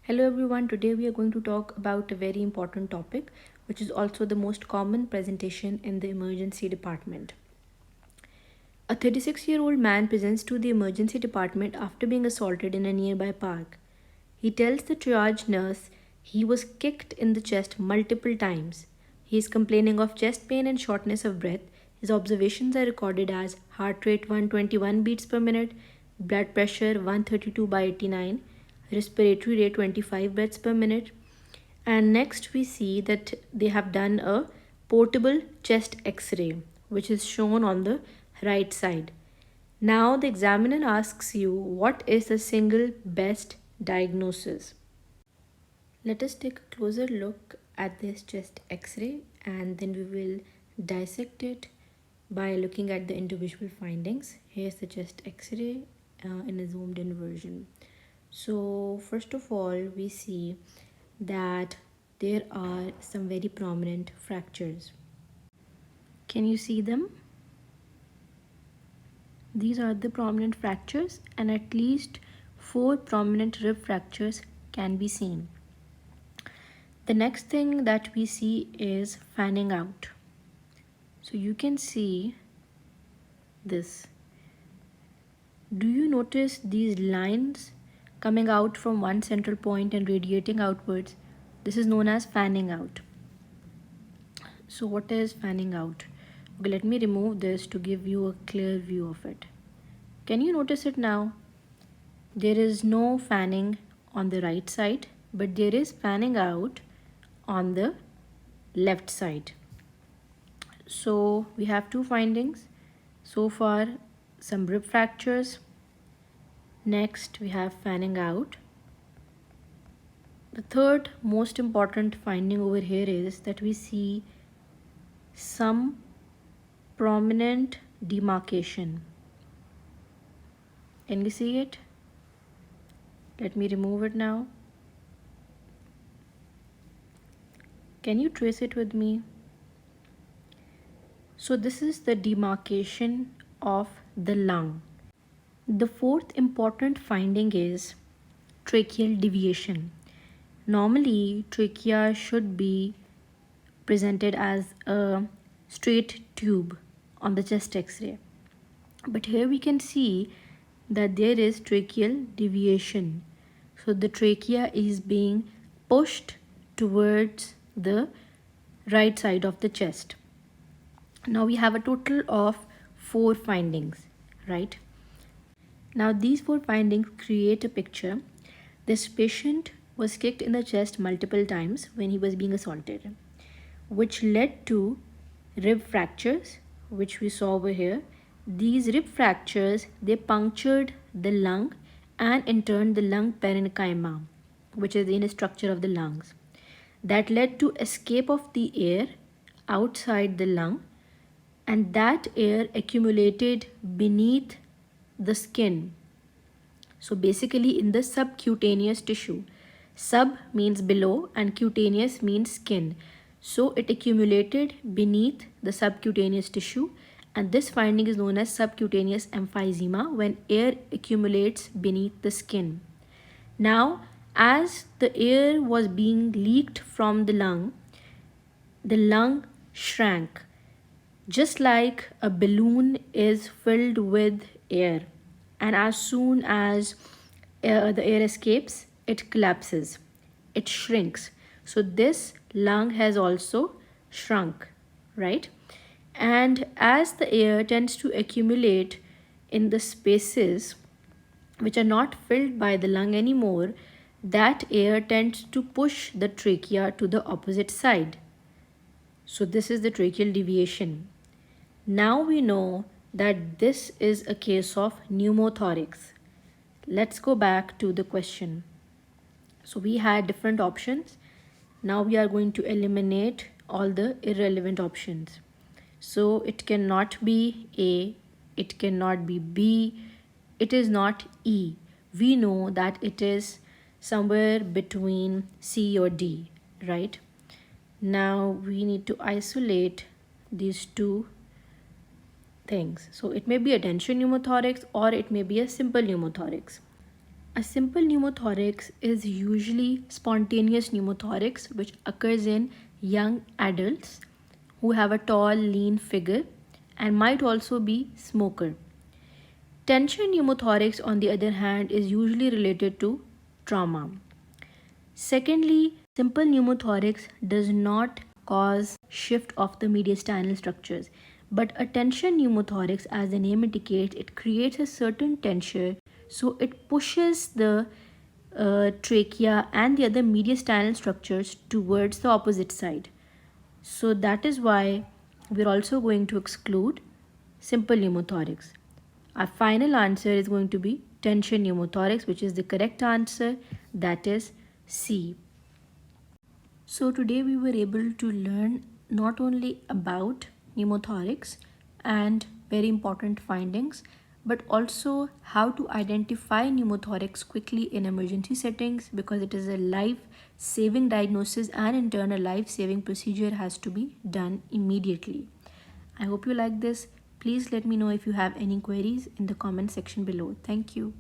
Hello everyone, today we are going to talk about a very important topic, which is also the most common presentation in the emergency department. A 36-year-old man presents to the emergency department after being assaulted in a nearby park. He tells the triage nurse he was kicked in the chest multiple times. He is complaining of chest pain and shortness of breath. His observations are recorded as heart rate 121 beats per minute, blood pressure 132 by 89, respiratory rate 25 breaths per minute. And next we see that they have done a portable chest x-ray, which is shown on the right side. Now the examiner asks you, what is the single best diagnosis? Let us take a closer look at this chest x-ray and then we will dissect it by looking at the individual findings. Here's the chest x-ray in a zoomed in version. So first of all, we see that there are some very prominent fractures. Can you see them? These are the prominent fractures, and at least 4 prominent rib fractures can be seen. The next thing that we see is fanning out. So you can see this. Do you notice these lines coming out from one central point and radiating outwards? This is known as fanning out. So what is fanning out? Okay, let me remove this to give you a clear view of it. Can you notice it now? There is no fanning on the right side, but there is fanning out on the left side. So we have 2 findings. So far, some rib fractures. Next, we have fanning out. The third most important finding over here is that we see some prominent demarcation. Can you see it? Let me remove it now. Can you trace it with me? So this is the demarcation of the lung. The fourth important finding is tracheal deviation. Normally, trachea should be presented as a straight tube on the chest x-ray. But here we can see that there is tracheal deviation. So the trachea is being pushed towards the right side of the chest. Now we have a total of 4 findings, right? Now these 4 findings create a picture. This patient was kicked in the chest multiple times when he was being assaulted, which led to rib fractures, which we saw over here. These rib fractures, they punctured the lung and in turn the lung parenchyma, which is the inner structure of the lungs. That led to escape of the air outside the lung, and that air accumulated beneath the skin. So basically in the subcutaneous tissue. Sub means below and cutaneous means skin. So it accumulated beneath the subcutaneous tissue, and this finding is known as subcutaneous emphysema when air accumulates beneath the skin. Now, as the air was being leaked from the lung shrank, just like a balloon is filled with air, and as soon as the air escapes, it collapses, it shrinks. So this lung has also shrunk, right? And as the air tends to accumulate in the spaces which are not filled by the lung anymore, that air tends to push the trachea to the opposite side. So this is the tracheal deviation. Now we know that this is a case of pneumothorax. Let's go back to the question. So we had different options. Now we are going to eliminate all the irrelevant options. So it cannot be A, it cannot be B, it is not E. We know that it is somewhere between C or D, right? Now we need to isolate these 2 things. So it may be a tension pneumothorax or it may be a simple pneumothorax. A simple pneumothorax is usually spontaneous pneumothorax, which occurs in young adults who have a tall, lean figure and might also be smoker. Tension pneumothorax, on the other hand, is usually related to trauma. Secondly, simple pneumothorax does not cause shift of the mediastinal structures, but a tension pneumothorax, as the name indicates, it creates a certain tension, so it pushes the trachea and the other mediastinal structures towards the opposite side. So that is why we're also going to exclude simple pneumothorax. Our final answer is going to be tension pneumothorax, which is the correct answer. That is C. So today we were able to learn not only about pneumothorax and very important findings, but also how to identify pneumothorax quickly in emergency settings, because it is a life-saving diagnosis and internal life-saving procedure has to be done immediately. I hope you like this. Please let me know if you have any queries in the comment section below. Thank you.